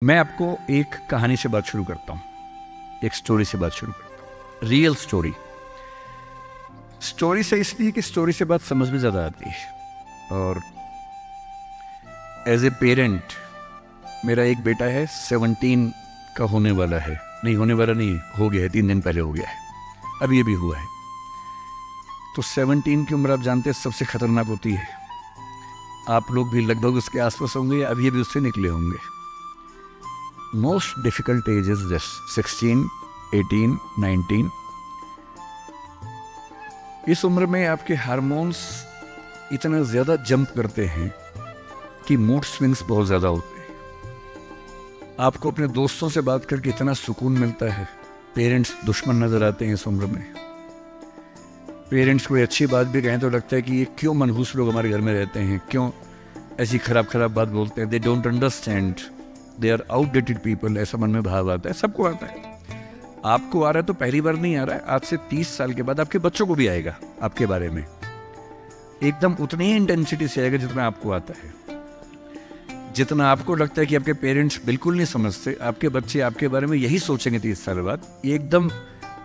मैं आपको एक कहानी से बात शुरू करता हूँ, एक स्टोरी से बात शुरू करता हूँ। Real story. स्टोरी से इसलिए कि स्टोरी से बात समझ में ज़्यादा आती है। और एज ए पेरेंट, मेरा एक बेटा है, 17 का होने वाला है, नहीं होने वाला नहीं, हो गया है, 3 दिन पहले हो गया है, अब ये भी हुआ है। तो 17 की उम्र आप जानते हैं सबसे खतरनाक होती है। आप लोग भी लगभग उसके आसपास होंगे, अब ये भी उससे निकले होंगे। Most difficult age is this 16, 18, 19। इस उम्र में आपके हार्मोन्स इतना ज़्यादा जंप करते हैं कि मूड स्विंग्स बहुत ज़्यादा होते हैं। आपको अपने दोस्तों से बात करके इतना सुकून मिलता है। पेरेंट्स दुश्मन नज़र आते हैं इस उम्र में। पेरेंट्स कोई अच्छी बात भी कहें तो लगता है कि ये क्यों मनहूस लोग हमारे घर में रहते हैं, क्यों ऐसी खराब खराब बात बोलते हैं। They don't understand, they are outdated people, ऐसा मन में भाव आता है। सबको आता है। आपको आ रहा है तो पहली बार नहीं आ रहा है, आज से 30 साल के बाद आपके बच्चों को भी आएगा आपके बारे में, एकदम उतनी ही इंटेंसिटी से आएगा जितना आपको आता है। जितना आपको लगता है कि आपके पेरेंट्स बिल्कुल नहीं समझते, आपके बच्चे आपके बारे में यही सोचेंगे 30 साल बाद। ये एकदम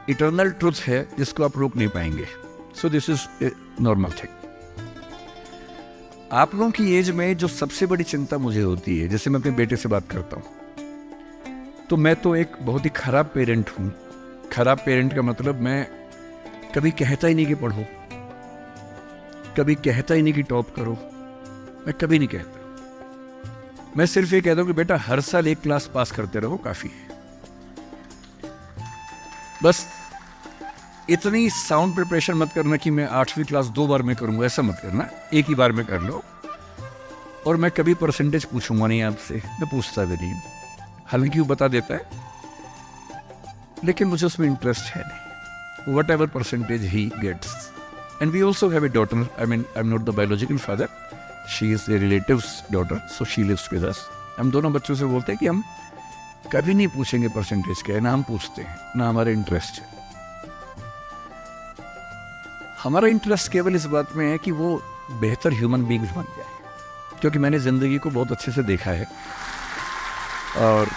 इटर्नल ट्रुथ है जिसको आप रोक नहीं पाएंगे। So this is a normal thing. आप लोगों की एज में जो सबसे बड़ी चिंता मुझे होती है, जैसे मैं अपने बेटे से बात करता हूँ, तो मैं तो एक बहुत ही खराब पेरेंट हूँ। खराब पेरेंट का मतलब मैं कभी कहता ही नहीं कि पढ़ो, कभी कहता ही नहीं कि टॉप करो, मैं कभी नहीं कहता। मैं सिर्फ ये कहता हूँ कि बेटा हर साल एक क्लास पास करते रहो, काफी है। बस इतनी साउंड प्रिपरेशन मत करना कि मैं 8वीं क्लास 2 बार में करूंगा, ऐसा मत करना, एक ही बार में कर लो। और मैं कभी परसेंटेज पूछूंगा नहीं आपसे, मैं पूछता भी नहीं, हालांकि वो बता देता है, लेकिन मुझे उसमें इंटरेस्ट है नहीं। वट एवर परसेंटेज ही gets. And we also have a daughter, I mean I am not the biological father, she is a relative's daughter, so she lives with us. हम दोनों बच्चों से बोलते हैं कि हम कभी नहीं पूछेंगे परसेंटेज क्या है, ना हम पूछते हैं, ना हमारे इंटरेस्ट है। हमारा इंटरेस्ट केवल इस बात में है कि वो बेहतर ह्यूमन बींग्स बन जाए, क्योंकि मैंने ज़िंदगी को बहुत अच्छे से देखा है। और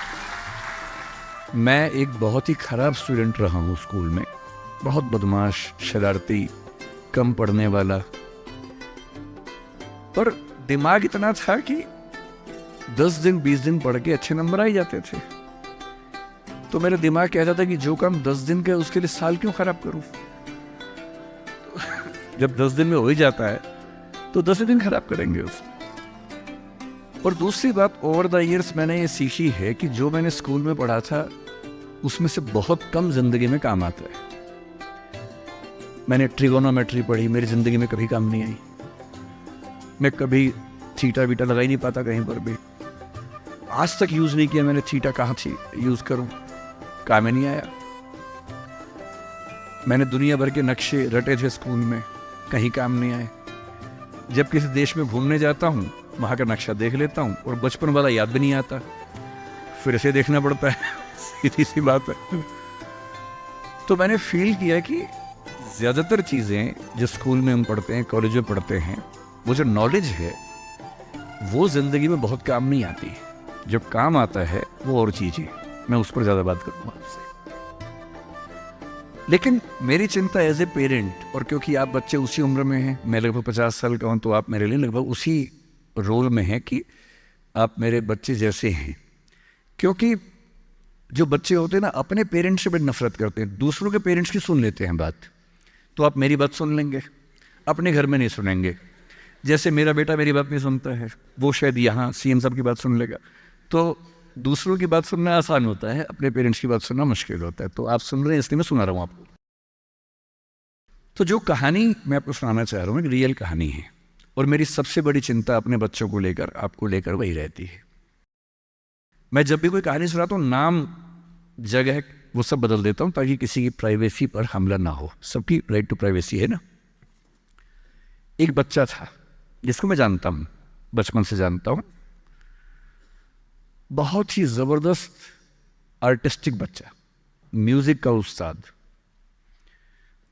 मैं एक बहुत ही ख़राब स्टूडेंट रहा हूँ स्कूल में, बहुत बदमाश, शरारती, कम पढ़ने वाला। पर दिमाग इतना था कि 10 दिन 20 दिन पढ़ के अच्छे नंबर आ ही जाते थे। तो मेरा दिमाग कहता था कि जो काम 10 दिन का है उसके लिए साल क्यों खराब करूं। जब 10 दिन में हो ही जाता है तो 10 दिन खराब करेंगे उसको। और दूसरी बात, ओवर द ईयर्स मैंने ये सीखी है कि जो मैंने स्कूल में पढ़ा था उसमें से बहुत कम जिंदगी में काम आता है। मैंने ट्रिगोनोमेट्री पढ़ी, मेरी जिंदगी में कभी काम नहीं आई। मैं कभी थीटा वीटा लगा ही नहीं पाता कहीं पर भी, आज तक यूज नहीं किया मैंने थीटा, कहाँ थी यूज करूं, काम ही नहीं आया। मैंने दुनिया भर के नक्शे रटे थे स्कूल में, कहीं काम नहीं आए। जब किसी देश में घूमने जाता हूँ, वहाँ का नक्शा देख लेता हूँ और बचपन वाला याद भी नहीं आता, फिर से देखना पड़ता है। सीधी सी बात है। तो मैंने फील किया कि ज़्यादातर चीज़ें जो स्कूल में हम पढ़ते हैं, कॉलेज में पढ़ते हैं, वो जो नॉलेज है वो ज़िंदगी में बहुत काम नहीं आती। जो काम आता है वो और चीज़ है। मैं उस पर ज़्यादा बात करूँगा आपसे। लेकिन मेरी चिंता एज ए पेरेंट, और क्योंकि आप बच्चे उसी उम्र में हैं, मैं लगभग 50 साल का हूँ, तो आप मेरे लिए लगभग उसी रोल में हैं कि आप मेरे बच्चे जैसे हैं। क्योंकि जो बच्चे होते हैं ना, अपने पेरेंट्स से बड़ी नफरत करते हैं, दूसरों के पेरेंट्स की सुन लेते हैं बात। तो आप मेरी बात सुन लेंगे, अपने घर में नहीं सुनेंगे। जैसे मेरा बेटा मेरी बात नहीं सुनता है, वो शायद यहाँ सीएम साहब की बात सुन लेगा। तो दूसरों की बात सुनना आसान होता है, अपने पेरेंट्स की बात सुनना मुश्किल होता है। तो आप सुन रहे हैं इसलिए मैं सुना रहा हूँ आपको। तो जो कहानी मैं आपको सुनाना चाह रहा हूँ एक रियल कहानी है, और मेरी सबसे बड़ी चिंता अपने बच्चों को लेकर, आपको लेकर वही रहती है। मैं जब भी कोई कहानी सुनाता हूँ, नाम, जगह, वो सब बदल देता हूँ ताकि किसी की प्राइवेसी पर हमला ना हो। सबकी राइट टू प्राइवेसी है ना। एक बच्चा था जिसको मैं जानता हूँ, बचपन से जानता हूँ, बहुत ही जबरदस्त आर्टिस्टिक बच्चा, म्यूजिक का उस्ताद।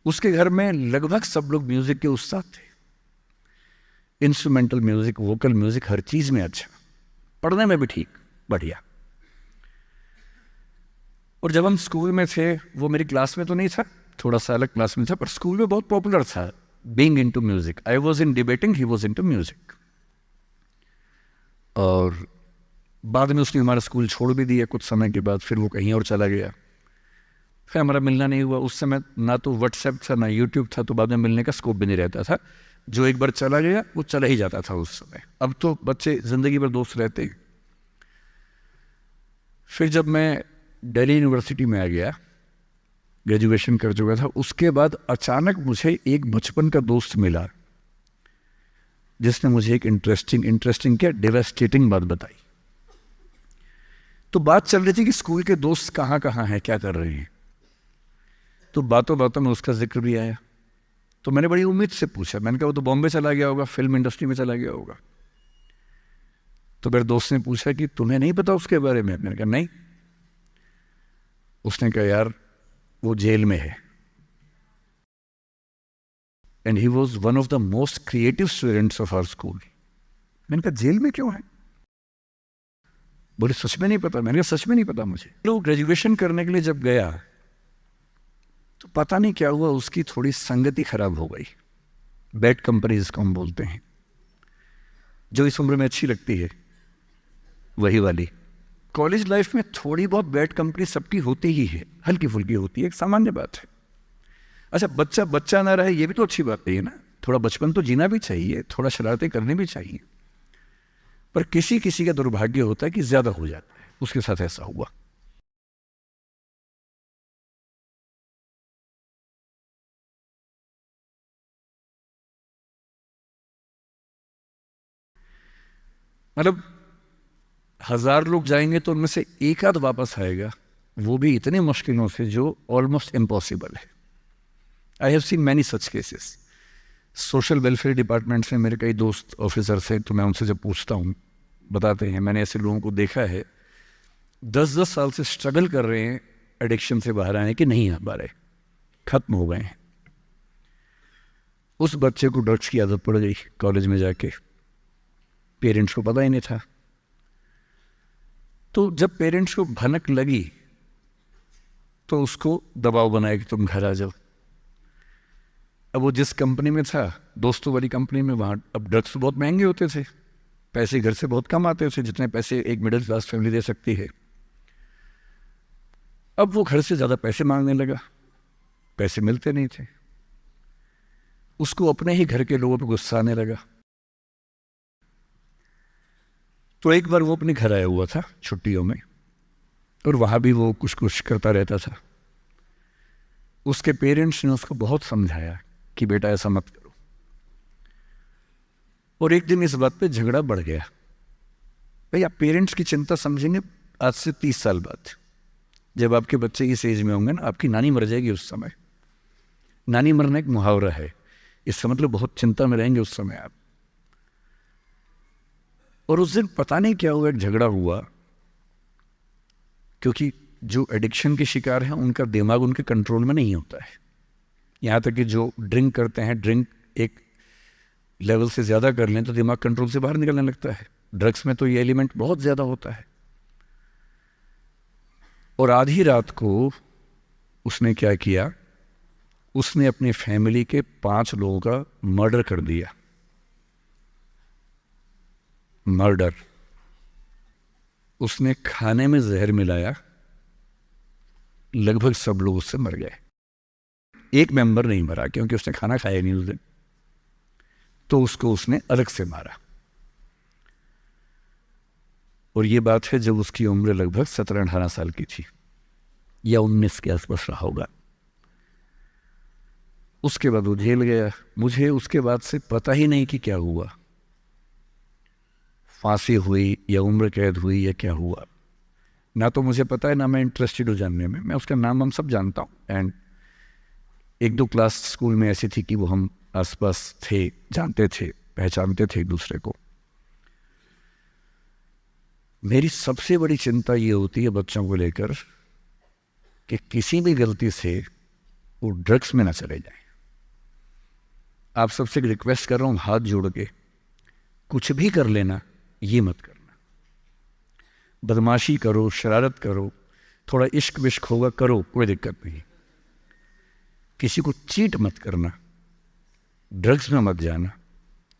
उसके घर में लगभग सब लोग म्यूजिक के उस्ताद थे। इंस्ट्रूमेंटल म्यूजिक, वोकल म्यूजिक, हर चीज में अच्छा, पढ़ने में भी ठीक, बढ़िया। और जब हम स्कूल में थे, वो मेरी क्लास में तो नहीं था, थोड़ा सा अलग क्लास में था, पर स्कूल में बहुत पॉपुलर था being into music. I was in debating, he was into music. और बाद में उसने हमारा स्कूल छोड़ भी दिया कुछ समय के बाद, फिर वो कहीं और चला गया, फिर हमारा मिलना नहीं हुआ। उस समय ना तो व्हाट्सएप था ना यूट्यूब था, तो बाद में मिलने का स्कोप भी नहीं रहता था। जो एक बार चला गया वो चला ही जाता था उस समय। अब तो बच्चे ज़िंदगी भर दोस्त रहते हैं। फिर जब मैं दिल्ली यूनिवर्सिटी में आ गया, ग्रेजुएशन कर चुका था, उसके बाद अचानक मुझे एक बचपन का दोस्त मिला जिसने मुझे एक इंटरेस्टिंग क्या डेवास्टेटिंग बात बताई। तो बात चल रही थी कि स्कूल के दोस्त कहाँ कहाँ हैं, क्या कर रहे हैं। तो बातों बातों में उसका जिक्र भी आया। तो मैंने बड़ी उम्मीद से पूछा, मैंने कहा वो तो बॉम्बे चला गया होगा, फिल्म इंडस्ट्री में चला गया होगा। तो मेरे दोस्त ने पूछा कि तुम्हें नहीं पता उसके बारे में? मैंने कहा नहीं। उसने कहा यार वो जेल में है, and he was one of the most creative students of our school. मैंने कहा जेल में क्यों है? बोले सच में नहीं पता। मैंने कहा सच में नहीं पता मुझे। लोग ग्रेजुएशन करने के लिए जब गया तो पता नहीं क्या हुआ, उसकी थोड़ी संगति खराब हो गई। बैड कंपनी जिसको हम बोलते हैं, जो इस उम्र में अच्छी लगती है, वही वाली। कॉलेज लाइफ में थोड़ी बहुत बैड कंपनी सबकी होती ही है, हल्की फुल्की होती है, एक सामान्य बात है। अच्छा, बच्चा बच्चा ना रहे ये भी तो अच्छी बात नहीं है ना। थोड़ा बचपन तो जीना भी चाहिए, थोड़ा शरारतें करनी भी चाहिए। पर किसी किसी का दुर्भाग्य होता है कि ज्यादा हो जाता है, उसके साथ ऐसा हुआ। मतलब 1000 लोग जाएंगे तो उनमें से एक आध वापस आएगा, वो भी इतने मुश्किलों से जो ऑलमोस्ट इम्पॉसिबल है। I have seen many such cases. Social welfare department से मेरे कई दोस्त ऑफिसर्स हैं, तो मैं उनसे जब पूछता हूँ बताते हैं, मैंने ऐसे लोगों को देखा है 10-10 साल से स्ट्रगल कर रहे हैं एडिक्शन से बाहर आने की, नहीं आ पा रहे, खत्म हो गए हैं। उस बच्चे को ड्रग्स की आदत पड़ गई कॉलेज में जाके, पेरेंट्स को पता ही नहीं था। तो जब पेरेंट्स को भनक लगी तो उसको दबाव बनाया कि तुम घर आ जाओ। अब वो जिस कंपनी में था, दोस्तों वाली कंपनी में, वहाँ अब ड्रग्स तो बहुत महंगे होते थे, पैसे घर से बहुत कम आते थे, जितने पैसे एक मिडिल क्लास फैमिली दे सकती है। अब वो घर से ज़्यादा पैसे मांगने लगा, पैसे मिलते नहीं थे। उसको अपने ही घर के लोगों पर गुस्सा आने लगा। तो एक बार वो अपने घर आया हुआ था छुट्टियों में, और वहाँ भी वो कुछ कुछ करता रहता था। उसके पेरेंट्स ने उसको बहुत समझाया कि बेटा ऐसा मत करो, और एक दिन इस बात पे झगड़ा बढ़ गया। भाई आप पेरेंट्स की चिंता समझेंगे आज से 30 साल बाद, जब आपके बच्चे इस एज में होंगे ना, आपकी नानी मर जाएगी उस समय। नानी मरना एक मुहावरा है, इसका मतलब बहुत चिंता में रहेंगे उस समय आप। और उस दिन पता नहीं क्या हुआ, एक झगड़ा हुआ, क्योंकि जो एडिक्शन के शिकार हैं उनका दिमाग उनके कंट्रोल में नहीं होता है। यहाँ तक कि जो ड्रिंक करते हैं, ड्रिंक एक लेवल से ज़्यादा कर लें तो दिमाग कंट्रोल से बाहर निकलने लगता है। ड्रग्स में तो ये एलिमेंट बहुत ज़्यादा होता है। और आधी रात को उसने क्या किया, उसने अपनी फैमिली के 5 लोगों का मर्डर कर दिया। मर्डर। उसने खाने में जहर मिलाया, लगभग सब लोग उससे मर गए। एक मेंबर नहीं मरा क्योंकि उसने खाना खाया नहीं उस दिन, तो उसको उसने अलग से मारा। और ये बात है जब उसकी उम्र लगभग 17-18 साल की थी, या 19 के आसपास रहा होगा। उसके बाद वो जेल गया। मुझे उसके बाद से पता ही नहीं कि क्या हुआ, फांसी हुई या उम्र कैद हुई या क्या हुआ, ना तो मुझे पता है, ना मैं इंटरेस्टेड हूँ जानने में। मैं उसका नाम हम सब जानता हूँ, एंड 1-2 क्लास स्कूल में ऐसी थी कि वो हम आसपास थे, जानते थे, पहचानते थे एक दूसरे को। मेरी सबसे बड़ी चिंता ये होती है बच्चों को लेकर कि किसी भी गलती से वो ड्रग्स में ना चले जाएं। आप सबसे रिक्वेस्ट कर रहा हूँ हाथ जोड़ के, कुछ भी कर लेना, ये मत करना। बदमाशी करो, शरारत करो, थोड़ा इश्क विश्क होगा, करो, कोई दिक्कत नहीं। किसी को चीट मत करना, ड्रग्स में मत जाना,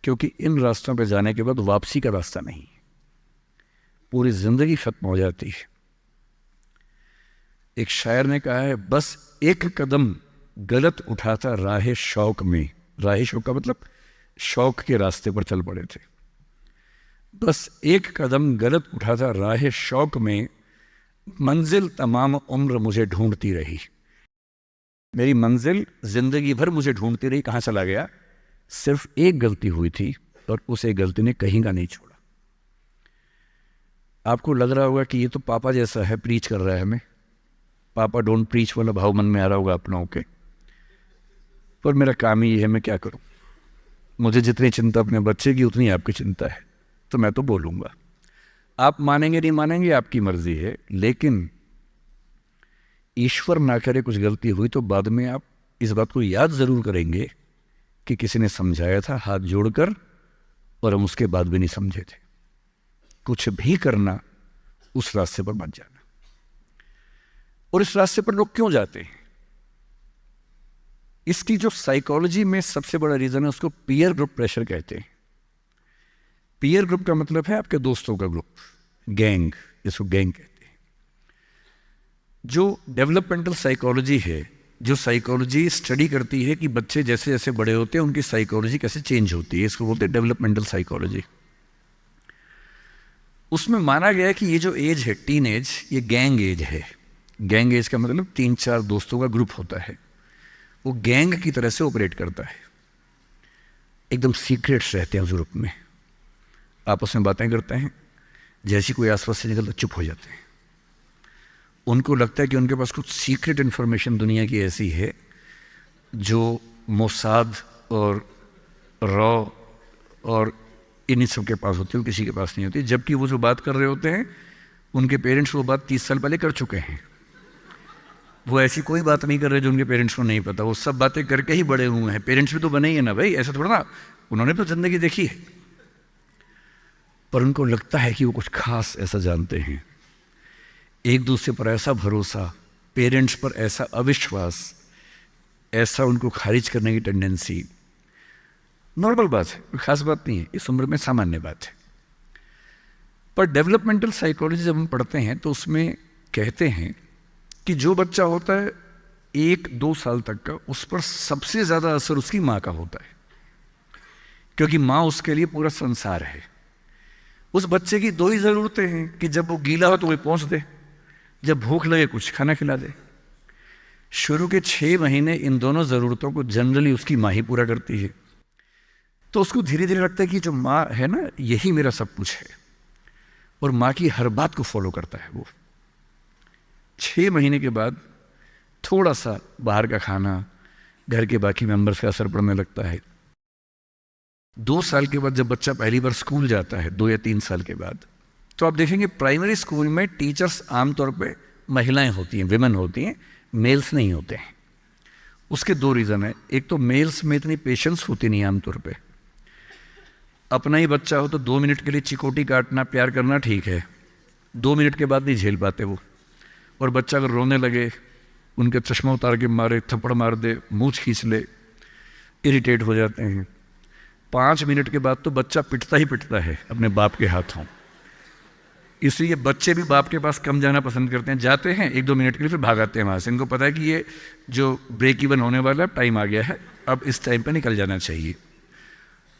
क्योंकि इन रास्तों पे जाने के बाद वापसी का रास्ता नहीं है, पूरी ज़िंदगी ख़त्म हो जाती है। एक शायर ने कहा है, बस एक कदम गलत उठाता राह शौक में, राह शौक का मतलब शौक के रास्ते पर चल पड़े थे, बस एक कदम गलत उठाता राह शौक में, मंजिल तमाम उम्र मुझे ढूंढती रही। मेरी मंजिल जिंदगी भर मुझे ढूंढती रही, कहाँ चला गया? सिर्फ एक गलती हुई थी और उस एक गलती ने कहीं का नहीं छोड़ा। आपको लग रहा होगा कि ये तो पापा जैसा है, प्रीच कर रहा है हमें, पापा डोंट प्रीच वाला भाव मन में आ रहा होगा आप लोगों के, पर मेरा काम ही है, मैं क्या करूं? मुझे जितनी चिंता अपने बच्चे की उतनी आपकी चिंता है, तो मैं तो बोलूँगा। आप मानेंगे नहीं मानेंगे आपकी मर्जी है, लेकिन ईश्वर ना करे कुछ गलती हुई तो बाद में आप इस बात को याद ज़रूर करेंगे कि किसी ने समझाया था हाथ जोड़कर, और हम उसके बाद भी नहीं समझे थे। कुछ भी करना, उस रास्ते पर मत जाना। और इस रास्ते पर लोग क्यों जाते हैं? इसकी जो साइकोलॉजी में सबसे बड़ा रीज़न है, उसको पीयर ग्रुप प्रेशर कहते हैं। पीयर ग्रुप का मतलब है आपके दोस्तों का ग्रुप, गैंग, जिसको गैंग कहते हैं। जो डेवलपमेंटल साइकोलॉजी है, जो साइकोलॉजी स्टडी करती है कि बच्चे जैसे जैसे बड़े होते हैं उनकी साइकोलॉजी कैसे चेंज होती है, इसको बोलते हैं डेवलपमेंटल साइकोलॉजी। उसमें माना गया है कि ये जो एज है, टीन एज, ये गैंग एज है। गैंग एज का मतलब 3-4 दोस्तों का ग्रुप होता है, वो गैंग की तरह से ऑपरेट करता है। एकदम सीक्रेट्स रहते हैं ग्रुप में, आपस में बातें करते हैं, जैसी कोई आसपास से निकलता चुप हो जाते हैं। उनको लगता है कि उनके पास कुछ सीक्रेट इन्फॉर्मेशन दुनिया की ऐसी है जो मोसाद और रॉ और इन्हीं सब के पास होती है, किसी के पास नहीं होती। जबकि वो जो बात कर रहे होते हैं, उनके पेरेंट्स वो बात 30 साल पहले कर चुके हैं। वो ऐसी कोई बात नहीं कर रहे जो उनके पेरेंट्स को नहीं पता, वो सब बातें करके ही बड़े हुए हैं। पेरेंट्स भी तो बने ही है ना भाई, ऐसा थोड़ा ना, उन्होंने तो ज़िंदगी देखी है। पर उनको लगता है कि वो कुछ खास ऐसा जानते हैं। एक दूसरे पर ऐसा भरोसा, पेरेंट्स पर ऐसा अविश्वास, ऐसा उनको खारिज करने की टेंडेंसी, नॉर्मल बात है, कोई खास बात नहीं है, इस उम्र में सामान्य बात है। पर डेवलपमेंटल साइकोलॉजी जब हम पढ़ते हैं तो उसमें कहते हैं कि जो बच्चा होता है 1-2 साल तक का, उस पर सबसे ज़्यादा असर उसकी माँ का होता है, क्योंकि माँ उसके लिए पूरा संसार है। उस बच्चे की 2 ही ज़रूरतें हैं कि जब वो गीला हो तो वो पहुँच दे, जब भूख लगे कुछ खाना खिला दे। शुरू के 6 महीने इन दोनों ज़रूरतों को जनरली उसकी माँ ही पूरा करती है। तो उसको धीरे धीरे लगता है कि जो माँ है ना, यही मेरा सब कुछ है, और माँ की हर बात को फॉलो करता है वो। 6 महीने के बाद थोड़ा सा बाहर का खाना, घर के बाकी मेंबर्स का असर पड़ने लगता है। 2 साल के बाद जब बच्चा पहली बार स्कूल जाता है, 2 या 3 साल के बाद, तो आप देखेंगे प्राइमरी स्कूल में टीचर्स आमतौर पे महिलाएं होती हैं, विमेन होती हैं, मेल्स नहीं होते हैं। उसके 2 रीज़न है। एक तो मेल्स में इतनी पेशेंस होती नहीं आमतौर पे। अपना ही बच्चा हो तो 2 मिनट के लिए चिकोटी काटना, प्यार करना ठीक है, 2 मिनट के बाद नहीं झेल पाते वो। और बच्चा अगर रोने लगे, उनके चश्मा उतार के मारे, थप्पड़ मार दे, मूंछ खींच ले, इरिटेट हो जाते हैं। 5 मिनट के बाद तो बच्चा पिटता ही पिटता है अपने बाप के हाथों। इसलिए बच्चे भी बाप के पास कम जाना पसंद करते हैं, जाते हैं 1-2 मिनट के लिए, फिर भागाते हैं वहाँ से। इनको पता है कि ये जो ब्रेक इवन होने वाला टाइम आ गया है, अब इस टाइम पर निकल जाना चाहिए।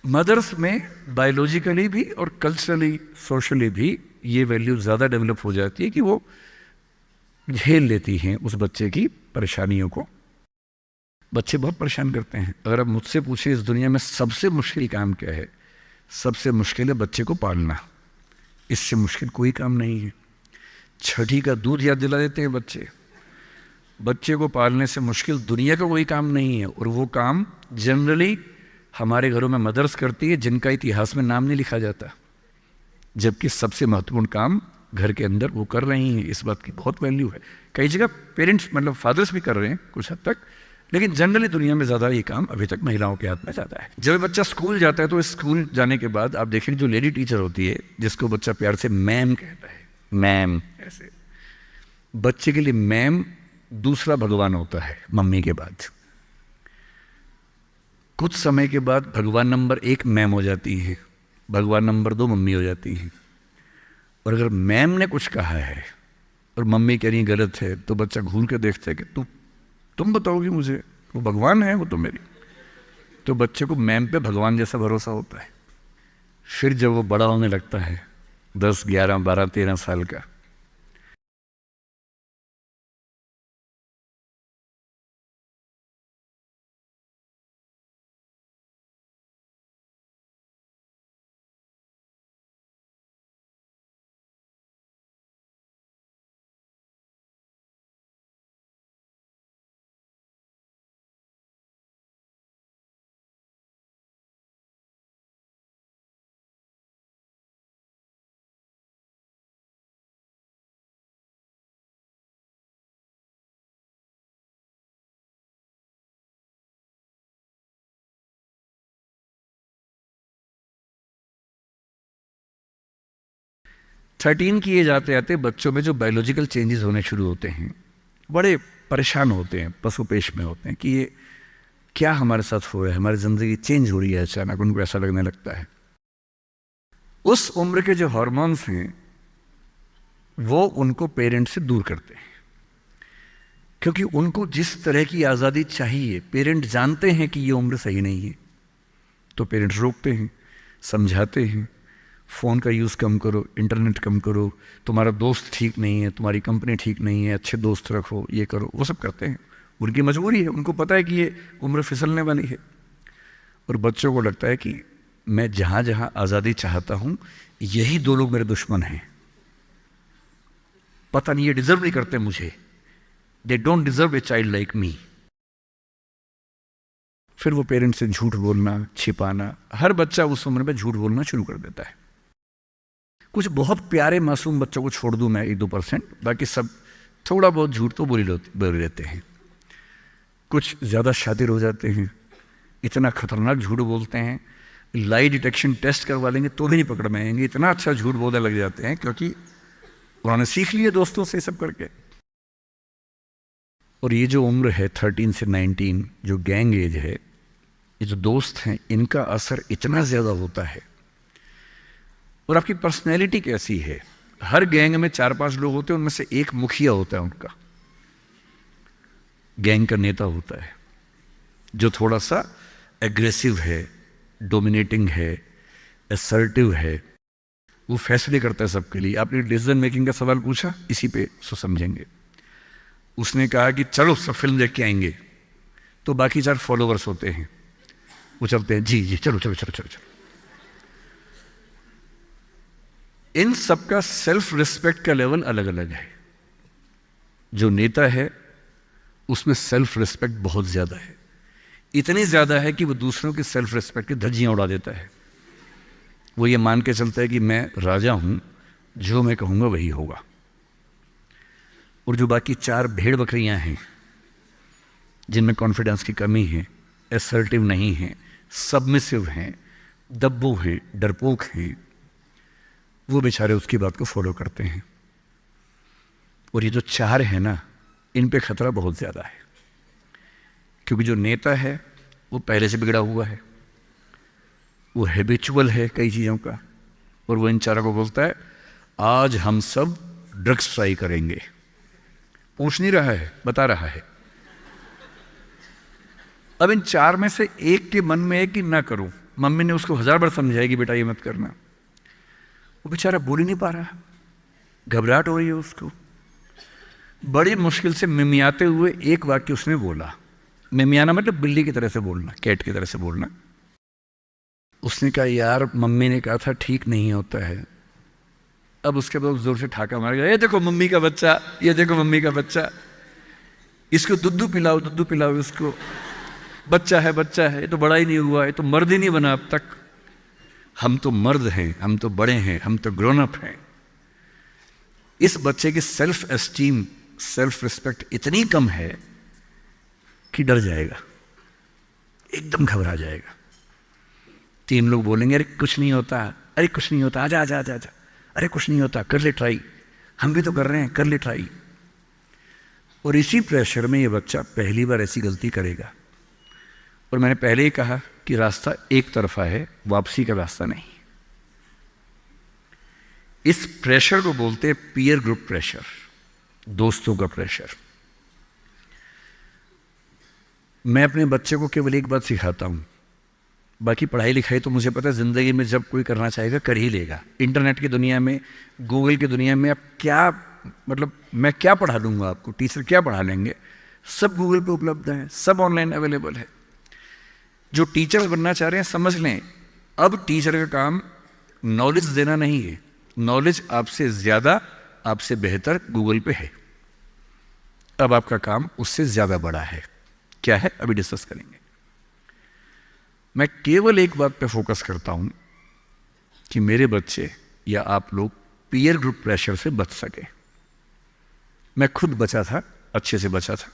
मदर्स में बायोलॉजिकली भी और कल्चरली, सोशली भी ये वैल्यू ज़्यादा डेवलप हो जाती है कि वो झेल लेती हैं उस बच्चे की परेशानियों को। बच्चे बहुत परेशान करते हैं। अगर आप मुझसे पूछें इस दुनिया में सबसे मुश्किल काम क्या है, सबसे मुश्किल है बच्चे को पालना। इससे मुश्किल कोई काम नहीं है। छठी का दूध याद दिला देते हैं बच्चे। बच्चे को पालने से मुश्किल दुनिया का कोई काम नहीं है, और वो काम जनरली हमारे घरों में मदर्स करती है, जिनका इतिहास में नाम नहीं लिखा जाता, जबकि सबसे महत्वपूर्ण काम घर के अंदर वो कर रही हैं। इस बात की बहुत वैल्यू है। कई जगह पेरेंट्स मतलब फादर्स भी कर रहे हैं कुछ हद तक, लेकिन जनरली दुनिया में ज़्यादा ये काम अभी तक महिलाओं के हाथ में ज़्यादा है। जब बच्चा स्कूल जाता है तो स्कूल जाने के बाद आप देखेंगे जो लेडी टीचर होती है, जिसको बच्चा प्यार से मैम कहता है, मैम, ऐसे बच्चे के लिए मैम दूसरा भगवान होता है मम्मी के बाद। कुछ समय के बाद भगवान नंबर 1 मैम हो जाती है, भगवान नंबर 2 मम्मी हो जाती है। और अगर मैम ने कुछ कहा है और मम्मी कह रही गलत है, तो बच्चा घूर के देखता है कि तुम बताओगी मुझे, वो भगवान है वो तो मेरी। तो बच्चे को मैम पे भगवान जैसा भरोसा होता है। फिर जब वो बड़ा होने लगता है 10, 11, 12, 13 साल का, थर्टीन की एज आते आते बच्चों में जो बायोलॉजिकल चेंजेस होने शुरू होते हैं, बड़े परेशान होते हैं, पशुपेश में होते हैं कि ये क्या हमारे साथ हो रहा है, हमारी ज़िंदगी चेंज हो रही है। अचानक उनको ऐसा लगने लगता है। उस उम्र के जो हार्मोन्स हैं वो उनको पेरेंट्स से दूर करते हैं, क्योंकि उनको जिस तरह की आज़ादी चाहिए, पेरेंट जानते हैं कि ये उम्र सही नहीं है, तो पेरेंट्स रोकते हैं, समझाते हैं, फ़ोन का यूज़ कम करो, इंटरनेट कम करो, तुम्हारा दोस्त ठीक नहीं है, तुम्हारी कंपनी ठीक नहीं है, अच्छे दोस्त रखो, ये करो, वो सब करते हैं। उनकी मजबूरी है, उनको पता है कि ये उम्र फिसलने वाली है। और बच्चों को लगता है कि मैं जहाँ जहाँ आज़ादी चाहता हूँ, यही 2 लोग मेरे दुश्मन हैं, पता नहीं ये डिज़र्व नहीं करते मुझे, they don't deserve a child like me. फिर वो पेरेंट्स से झूठ बोलना, छिपाना, हर बच्चा उस उम्र में झूठ बोलना शुरू कर देता है। कुछ बहुत प्यारे मासूम बच्चों को छोड़ दूं मैं 1-2%, बाकी सब थोड़ा बहुत झूठ तो बोल लेते हैं। कुछ ज़्यादा शातिर हो जाते हैं, इतना खतरनाक झूठ बोलते हैं, लाई डिटेक्शन टेस्ट करवा लेंगे तो भी नहीं पकड़ में आएंगे, इतना अच्छा झूठ बोलने लग जाते हैं, क्योंकि उन्होंने सीख लिया दोस्तों से सब करके। और ये जो उम्र है 13 से 19, जो गैंग एज है, ये जो दोस्त हैं, इनका असर इतना ज़्यादा होता है। और आपकी पर्सनैलिटी कैसी है, हर गैंग में 4-5 लोग होते हैं, उनमें से एक मुखिया होता है, उनका गैंग का नेता होता है, जो थोड़ा सा एग्रेसिव है, डोमिनेटिंग है, असर्टिव है, वो फैसले करता है सबके लिए। आपने डिसीजन मेकिंग का सवाल पूछा, इसी पे सो समझेंगे। उसने कहा कि चलो सब फिल्म देख के आएंगे, तो बाकी 4 फॉलोवर्स होते हैं, वो चलते हैं, जी जी चलो चलो चलो चलो चलो। इन सबका सेल्फ रिस्पेक्ट का लेवल अलग अलग है। जो नेता है उसमें सेल्फ रिस्पेक्ट बहुत ज़्यादा है, इतनी ज़्यादा है कि वो दूसरों की सेल्फ रिस्पेक्ट की धज्जियाँ उड़ा देता है। वो ये मान के चलता है कि मैं राजा हूँ, जो मैं कहूँगा वही होगा। और जो बाकी 4 भेड़ बकरियाँ हैं, जिनमें कॉन्फिडेंस की कमी है, असर्टिव नहीं है, सबमिसिव हैं, दब्बू हैं, डरपोक हैं, वो बेचारे उसकी बात को फॉलो करते हैं। और ये जो 4 है ना, इन पे खतरा बहुत ज़्यादा है, क्योंकि जो नेता है वो पहले से बिगड़ा हुआ है, वो हैबिचुअल है कई चीज़ों का, और वो इन 4 को बोलता है आज हम सब ड्रग्स ट्राई करेंगे। पूछ नहीं रहा है, बता रहा है। अब इन 4 में से एक के मन में है कि ना करूं, मम्मी ने उसको 1000 बार समझाएगी बेटा ये मत करना, वो बेचारा बोल ही नहीं पा रहा, घबराहट हो रही है उसको। बड़ी मुश्किल से मिमियाते हुए एक वाक्य उसने बोला। मिमियाना मतलब बिल्ली की तरह से बोलना, कैट की तरह से बोलना। उसने कहा यार मम्मी ने कहा था ठीक नहीं होता है। अब उसके बाद जोर से ठाका मार गया, ये देखो मम्मी का बच्चा, ये देखो मम्मी का बच्चा, इसको दूध पिलाओ इसको, बच्चा है, ये तो बड़ा ही नहीं हुआ, ये तो मर्द ही नहीं बना अब तक। हम तो मर्द हैं, हम तो बड़े हैं, हम तो ग्रोन अप हैं। इस बच्चे की सेल्फ एस्टीम, सेल्फ रिस्पेक्ट इतनी कम है कि डर जाएगा, एकदम घबरा जाएगा। 3 लोग बोलेंगे अरे कुछ नहीं होता, अरे कुछ नहीं होता, आजा आजा आजा आजा, अरे कुछ नहीं होता, कर ले ट्राई, हम भी तो कर रहे हैं, कर ले ट्राई। और इसी प्रेशर में ये बच्चा पहली बार ऐसी गलती करेगा। और मैंने पहले ही कहा कि रास्ता एक तरफा है, वापसी का रास्ता नहीं। इस प्रेशर को बोलते हैं पीयर ग्रुप प्रेशर, दोस्तों का प्रेशर। मैं अपने बच्चे को केवल एक बात सिखाता हूं, बाकी पढ़ाई लिखाई तो मुझे पता है ज़िंदगी में जब कोई करना चाहेगा कर ही लेगा। इंटरनेट की दुनिया में, गूगल की दुनिया में, अब क्या मतलब मैं क्या पढ़ा दूंगा आपको, टीचर क्या पढ़ा लेंगे, सब गूगल पे उपलब्ध है, सब ऑनलाइन अवेलेबल है। जो टीचर बनना चाह रहे हैं समझ लें, अब टीचर का काम नॉलेज देना नहीं है, नॉलेज आपसे ज़्यादा, आपसे बेहतर गूगल पे है। अब आपका काम उससे ज़्यादा बड़ा है। क्या है अभी डिस्कस करेंगे। मैं केवल एक बात पे फोकस करता हूं कि मेरे बच्चे या आप लोग पीयर ग्रुप प्रेशर से बच सके। मैं खुद बचा था, अच्छे से बचा था।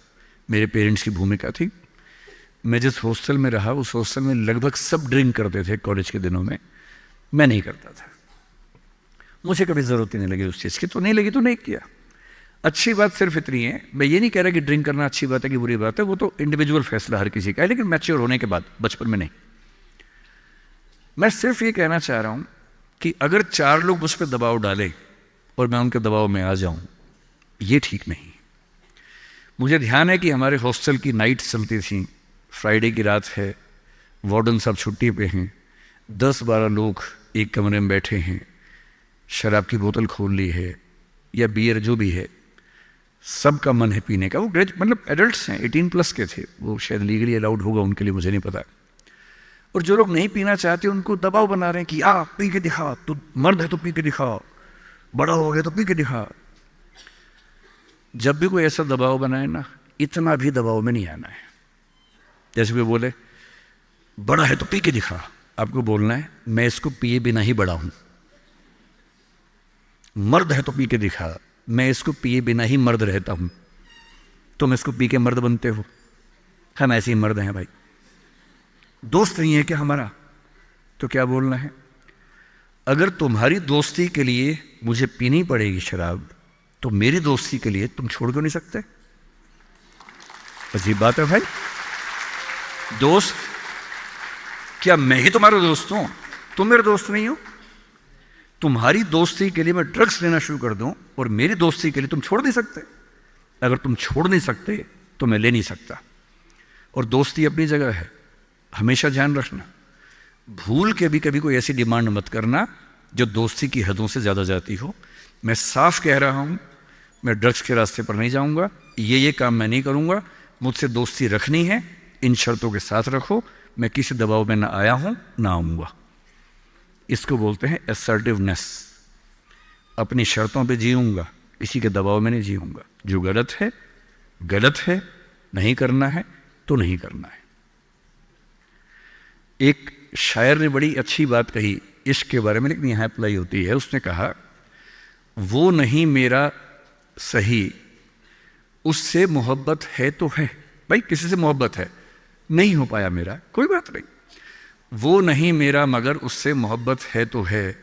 मेरे पेरेंट्स की भूमिका थी। मैं जिस हॉस्टल में रहा उस हॉस्टल में लगभग सब ड्रिंक करते थे कॉलेज के दिनों में, मैं नहीं करता था। मुझे कभी ज़रूरत ही नहीं लगी उस चीज़ की, तो नहीं लगी तो नहीं किया। अच्छी बात सिर्फ इतनी है, मैं ये नहीं कह रहा कि ड्रिंक करना अच्छी बात है कि बुरी बात है, वो तो इंडिविजुअल फैसला हर किसी का है, लेकिन मैच्योर होने के बाद, बचपन में नहीं। मैं सिर्फ ये कहना चाह रहा हूं कि अगर 4 लोग मुझ पर दबाव डालें और मैं उनके दबाव में आ जाऊं, ये ठीक नहीं। मुझे ध्यान है कि हमारे हॉस्टल की नाइट चलती थी, फ्राइडे की रात है, वार्डन साहब छुट्टी पे हैं, 10-12 लोग एक कमरे में बैठे हैं, शराब की बोतल खोल ली है या बियर जो भी है, सबका मन है पीने का। वो मतलब एडल्ट्स हैं, 18+ के थे, वो शायद लीगली अलाउड होगा उनके लिए, मुझे नहीं पता। और जो लोग नहीं पीना चाहते उनको दबाव बना रहे हैं कि आ पी के दिखा, तू मर्द है तो पी के दिखा, बड़ा हो गया तो पी के दिखा। जब भी कोई ऐसा दबाव बनाए ना, इतना भी दबाव में नहीं आना है। जैसे कोई बोले बड़ा है तो पी के दिखा, आपको बोलना है मैं इसको पिए बिना ही बड़ा हूं। मर्द है तो पी के दिखा, मैं इसको पिए बिना ही मर्द रहता हूं। तुम इसको पी के मर्द बनते हो, हम ऐसे ही मर्द हैं भाई। दोस्त नहीं है क्या हमारा, तो क्या बोलना है? अगर तुम्हारी दोस्ती के लिए मुझे पीनी पड़ेगी शराब, तो मेरी दोस्ती के लिए तुम छोड़ क्यों नहीं सकते? अजीब बात है भाई। दोस्त, क्या मैं ही तुम्हारा दोस्त हूं? तुम मेरे दोस्त नहीं हो? तुम्हारी दोस्ती के लिए मैं ड्रग्स लेना शुरू कर दूं और मेरी दोस्ती के लिए तुम छोड़ नहीं सकते? अगर तुम छोड़ नहीं सकते तो मैं ले नहीं सकता। और दोस्ती अपनी जगह है, हमेशा ध्यान रखना। भूल के भी कभी कोई ऐसी डिमांड मत करना जो दोस्ती की हदों से ज़्यादा जाती हो। मैं साफ कह रहा हूं, मैं ड्रग्स के रास्ते पर नहीं जाऊंगा, ये काम मैं नहीं करूंगा। मुझसे दोस्ती रखनी है, इन शर्तों के साथ रखो। मैं किसी दबाव में ना आया हूं ना आऊंगा। इसको बोलते हैं असर्टिवनेस। अपनी शर्तों पे जीऊंगा, किसी के दबाव में नहीं जीऊंगा। जो गलत है गलत है, नहीं करना है तो नहीं करना है। एक शायर ने बड़ी अच्छी बात कही इश्क के बारे में, लेकिन यहाँ अप्लाई होती है। उसने कहा, वो नहीं मेरा सही, उससे मोहब्बत है तो है। भाई किसी से मोहब्बत है, नहीं हो पाया मेरा, कोई बात नहीं। वो नहीं मेरा मगर उससे मोहब्बत है तो है।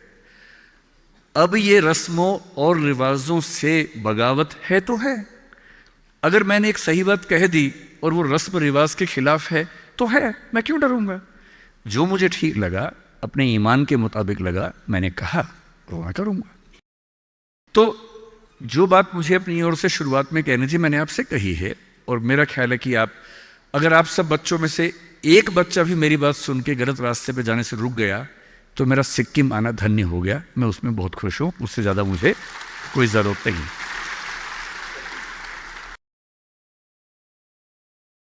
अब ये रस्मों और रिवाजों से बगावत है तो है। अगर मैंने एक सही बात कह दी और वो रस्म रिवाज के खिलाफ है तो है, मैं क्यों डरूंगा? जो मुझे ठीक लगा, अपने ईमान के मुताबिक लगा, मैंने कहा वो मैं करूंगा। तो जो बात मुझे अपनी ओर से शुरुआत में कहनी थी मैंने आपसे कही है। और मेरा ख्याल है कि अगर आप सब बच्चों में से एक बच्चा भी मेरी बात सुन के गलत रास्ते पे जाने से रुक गया तो मेरा सिक्किम आना धन्य हो गया। मैं उसमें बहुत खुश हूं, उससे ज़्यादा मुझे कोई ज़रूरत नहीं।